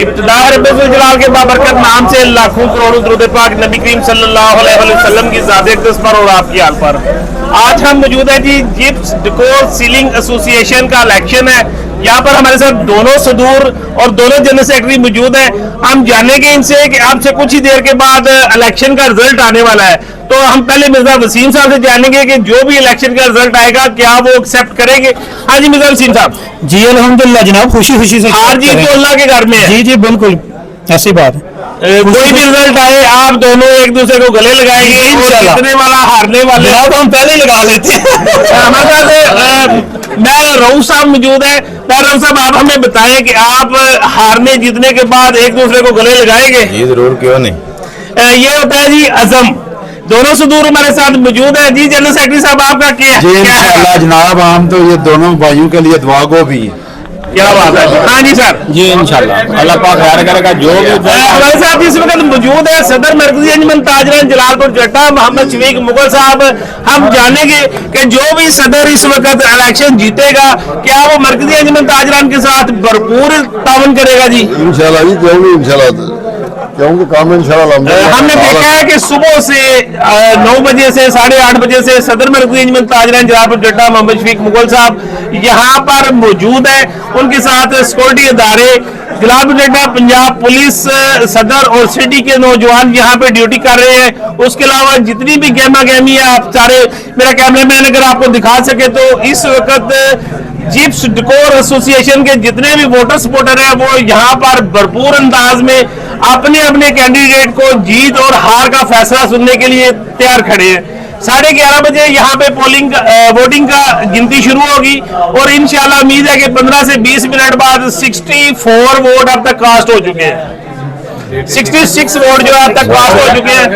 इब्तिदा रब्बुल जलाल के बाबरकत नाम से लाखों करोड़ों दुरूद पाक नबी करीम सल्लल्लाहु अलैहि वसल्लम की ज़ात अक़दस पर और आपकी आल पर। आज हम मौजूद है जी जिप्स डेकोर सीलिंग एसोसिएशन का इलेक्शन है। यहाँ पर हमारे साथ दोनों सदूर और दोनों जनरल सेक्रेटरी मौजूद हैं। हम जानेंगे इनसे कि आपसे कुछ ही देर के बाद इलेक्शन का रिजल्ट आने वाला है, तो हम पहले मिर्जा वसीम साहब से जानेंगे कि जो भी इलेक्शन का रिजल्ट आएगा क्या वो एक्सेप्ट करेंगे। हाँ जी मिर्जा वसीम साहब। जी अल्हम्दुलिल्लाह जनाब, खुशी खुशी से। हार जीत तो अल्लाह के घर में है। जी जी बिल्कुल ऐसी बात है। कोई भी रिजल्ट आए आप दोनों एक दूसरे को गले लगाएंगे, जीतने वाला हारने वाले तो हम पहले ही लगा लेते हैं। हमारे साथ मैं रऊफ साहब मौजूद है। रऊफ साहब आप हमें बताएं कि आप हारने जीतने के बाद एक दूसरे को गले लगाएंगे? जी जरूर, क्यों नहीं। ये होता है जी अज़म। दोनों सदूर हमारे साथ मौजूद है। जी जनरल सेक्रेटरी साहब आपका क्या जी इंशाल्लाह जनाब, हम तो ये दोनों भाइयों के लिए दुआ गो भी है। क्या बात है। हाँ जी सर। जी इंशाल्लाह अल्लाह पाक खैर करेगा। जो भी हमारे साथ इस वक्त मौजूद है सदर मरकजी अंजुमन ताजरान जलालपुर जट्टा मोहम्मद शफीक मुगल साहब। हम जानेंगे कि जो भी सदर इस वक्त इलेक्शन जीतेगा क्या वो मरकजी अंजुमन ताजरान के साथ भरपूर ताउन करेगा? जी इंशाल्लाह जी, जो भी इंशाल्लाह क्योंकि काम इंशाल्लाह हमने देखा है कि सुबह से 9 बजे से 8:30 बजे से सदर मरकजी अंजुमन ताजरान जलालपुर जट्टा मोहम्मद शफीक मुगल साहब यहाँ पर मौजूद है। उनके साथ सिक्योरिटी अदारे जलालपुर जट्टा पंजाब पुलिस सदर और सिटी के नौजवान यहाँ पे ड्यूटी कर रहे हैं। उसके अलावा जितनी भी गेमा गेमी है आप सारे, मेरा कैमरामैन अगर आपको दिखा सके तो इस वक्त जिप्स डेकोर एसोसिएशन के जितने भी वोटर सपोर्टर हैं वो यहाँ पर भरपूर अंदाज में अपने अपने कैंडिडेट को जीत और हार का फैसला सुनने के लिए तैयार खड़े हैं। 11:30 बजे यहाँ पे वोटिंग का गिनती शुरू होगी और इंशाल्लाह उम्मीद है कि 15 से 20 मिनट बाद 64 वोट अब तक कास्ट हो चुके हैं। 66 वोट जो अब तक कास्ट हो चुके हैं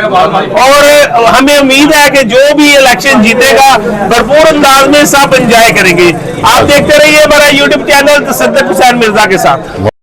और हमें उम्मीद है कि जो भी इलेक्शन जीतेगा भरपूर अंदाज में सब एंजॉय करेंगे। आप देखते रहिए हमारा यूट्यूब चैनल तसद्दुक़ हुसैन मिर्जा के साथ।